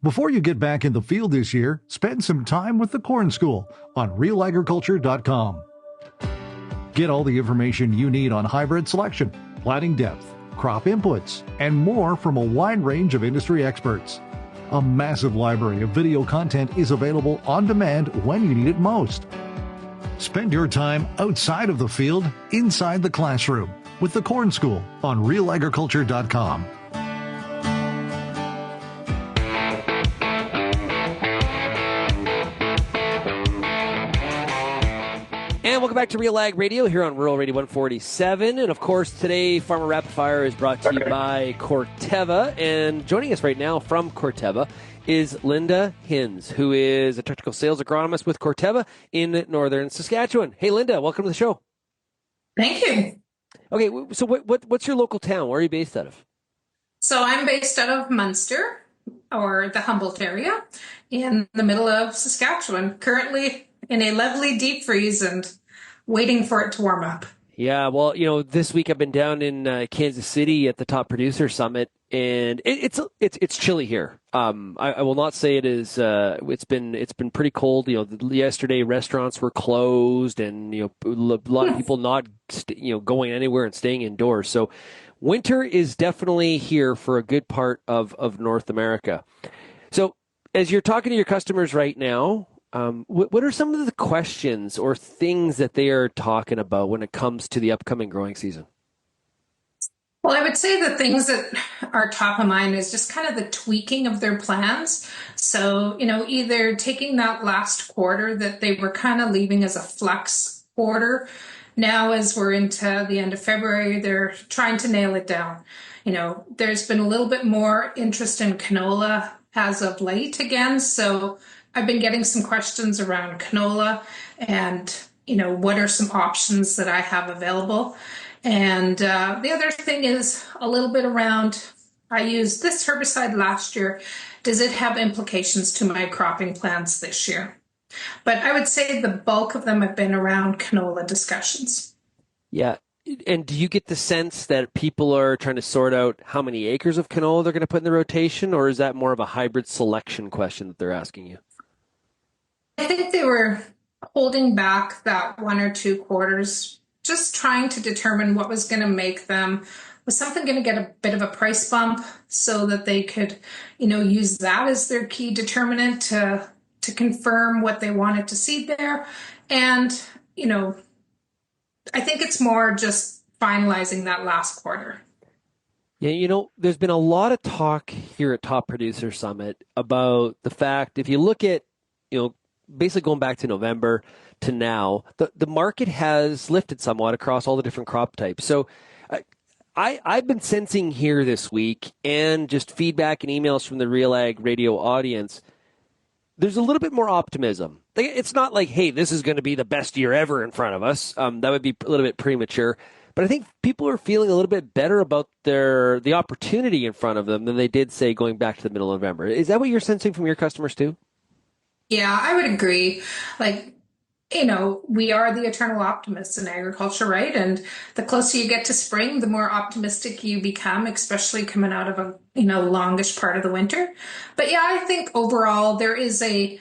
Before you get back in the field this year, spend some time with the Corn School on RealAgriculture.com. Get all the information you need on hybrid selection, planting depth, crop inputs, and more from a wide range of industry experts. A massive library of video content is available on demand when you need it most. Spend your time outside of the field, inside the classroom, with the Corn School on RealAgriculture.com. And welcome back to RealAg Radio here on Rural Radio 147. And of course, today Farmer Rapid Fire is brought to you by Corteva. And joining us right now from Corteva is Linda Hinz, who is a technical sales agronomist with Corteva in northern Saskatchewan. Hey, Linda, welcome to the show. Thank you. Okay, so what's your local town? Where are you based out of? So I'm based out of Munster, or the Humboldt area, in the middle of Saskatchewan, currently in a lovely deep freeze and waiting for it to warm up. Yeah, well, this week I've been down in Kansas City at the Top Producer Summit, and it's chilly here. I will not say it is. It's been pretty cold. Yesterday restaurants were closed, and a lot of people not going anywhere and staying indoors. So winter is definitely here for a good part of North America. So as you're talking to your customers right now, what are some of the questions or things that they are talking about when it comes to the upcoming growing season? Well, I would say the things that are top of mind is just kind of the tweaking of their plans. So, either taking that last quarter that they were kind of leaving as a flex quarter. Now, as we're into the end of February, they're trying to nail it down. There's been a little bit more interest in canola as of late again. So I've been getting some questions around canola and, what are some options that I have available. And the other thing is a little bit around, I used this herbicide last year. Does it have implications to my cropping plans this year? But I would say the bulk of them have been around canola discussions. Yeah. And do you get the sense that people are trying to sort out how many acres of canola they're going to put in the rotation, or is that more of a hybrid selection question that they're asking you? I think they were holding back that 1 or 2 quarters, just trying to determine what was going to make them, was something going to get a bit of a price bump so that they could, use that as their key determinant to to confirm what they wanted to see there. And, I think it's more just finalizing that last quarter. Yeah, there's been a lot of talk here at Top Producer Summit about the fact, if you look at, basically going back to November to now, the market has lifted somewhat across all the different crop types. So I've been sensing here this week, and just feedback and emails from the RealAg Radio audience, there's a little bit more optimism. It's not like, hey, this is going to be the best year ever in front of us. That would be a little bit premature. But I think people are feeling a little bit better about the opportunity in front of them than they did, say, going back to the middle of November. Is that what you're sensing from your customers too? Yeah, I would agree. We are the eternal optimists in agriculture, right? And the closer you get to spring, the more optimistic you become, especially coming out of a, longish part of the winter. But yeah, I think overall there is a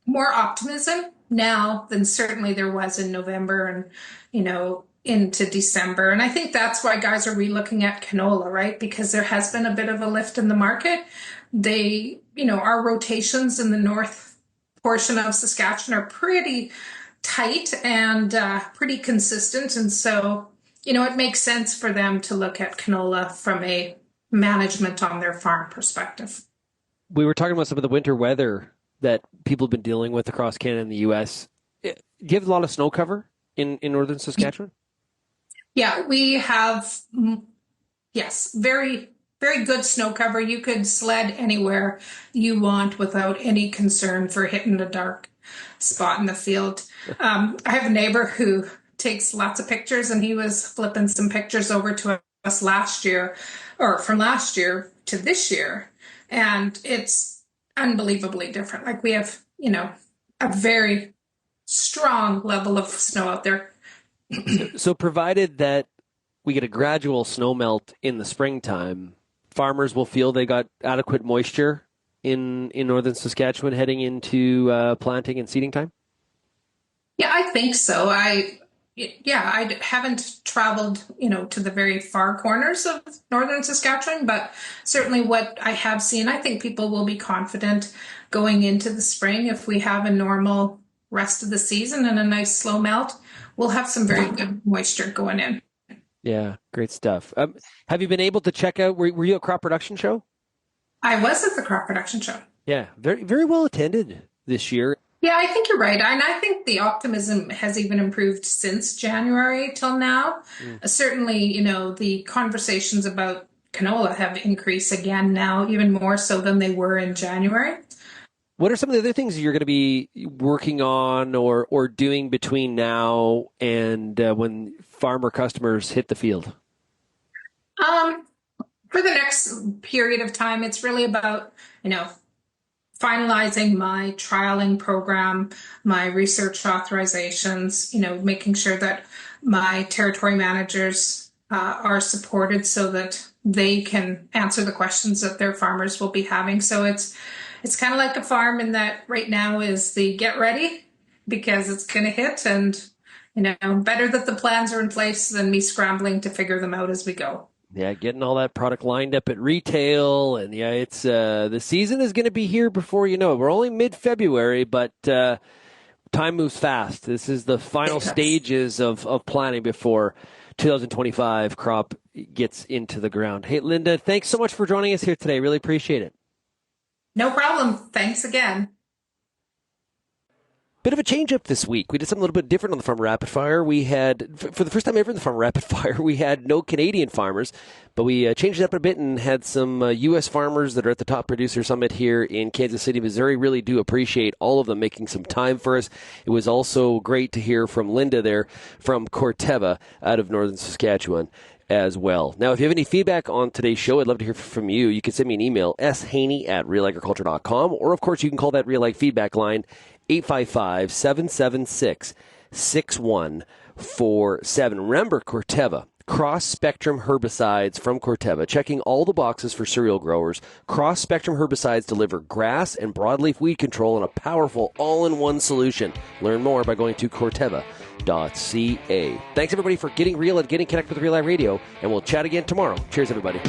more optimism now than certainly there was in November and, into December. And I think that's why guys are relooking at canola, right? Because there has been a bit of a lift in the market. Our rotations in the north portion of Saskatchewan are pretty tight and pretty consistent. And so, it makes sense for them to look at canola from a management on their farm perspective. We were talking about some of the winter weather that people have been dealing with across Canada and the U.S. Do you have a lot of snow cover in northern Saskatchewan? Yeah, we have, yes, very, very good snow cover. You could sled anywhere you want without any concern for hitting a dark spot in the field. I have a neighbor who takes lots of pictures, and he was flipping some pictures over to us last year, or from last year to this year, and it's unbelievably different. Like, we have, a very strong level of snow out there. So provided that we get a gradual snow melt in the springtime, farmers will feel they got adequate moisture in northern Saskatchewan heading into planting and seeding time? Yeah, I think so. I haven't traveled, to the very far corners of northern Saskatchewan, but certainly what I have seen, I think people will be confident going into the spring. If we have a normal rest of the season and a nice slow melt, we'll have some very good moisture going in. Yeah, great stuff. Have you been able to check out, were you at Crop Production Show? I was at the Crop Production Show. Yeah, very, very well attended this year. Yeah, I think you're right. And I think the optimism has even improved since January till now. Certainly, the conversations about canola have increased again now, even more so than they were in January. What are some of the other things you're going to be working on or doing between now and when farmer customers hit the field? For the next period of time, it's really about, finalizing my trialing program, my research authorizations, making sure that my territory managers are supported so that they can answer the questions that their farmers will be having. So it's kind of like a farm in that right now is the get ready because it's going to hit, and, better that the plans are in place than me scrambling to figure them out as we go. Yeah, getting all that product lined up at retail, and it's the season is going to be here before you know it. We're only mid-February, but time moves fast. This is the final stages of planning before 2025 crop gets into the ground. Hey, Linda, thanks so much for joining us here today. Really appreciate it. No problem. Thanks again. Bit of a change up this week. We did something a little bit different on the Farmer Rapid Fire. We had, for the first time ever in the Farmer Rapid Fire, we had no Canadian farmers, but we changed it up a bit and had some U.S. farmers that are at the Top Producer Summit here in Kansas City, Missouri. Really do appreciate all of them making some time for us. It was also great to hear from Linda there from Corteva out of northern Saskatchewan as well. Now, if you have any feedback on today's show, I'd love to hear from you. You can send me an email, shaney@realagriculture.com, or of course you can call that RealAg feedback line, 855-776-6147. Remember, Corteva, cross-spectrum herbicides from Corteva, checking all the boxes for cereal growers. Cross-spectrum herbicides deliver grass and broadleaf weed control in a powerful all-in-one solution. Learn more by going to Corteva.ca. Thanks, everybody, for getting real and getting connected with RealAg Radio, and we'll chat again tomorrow. Cheers, everybody.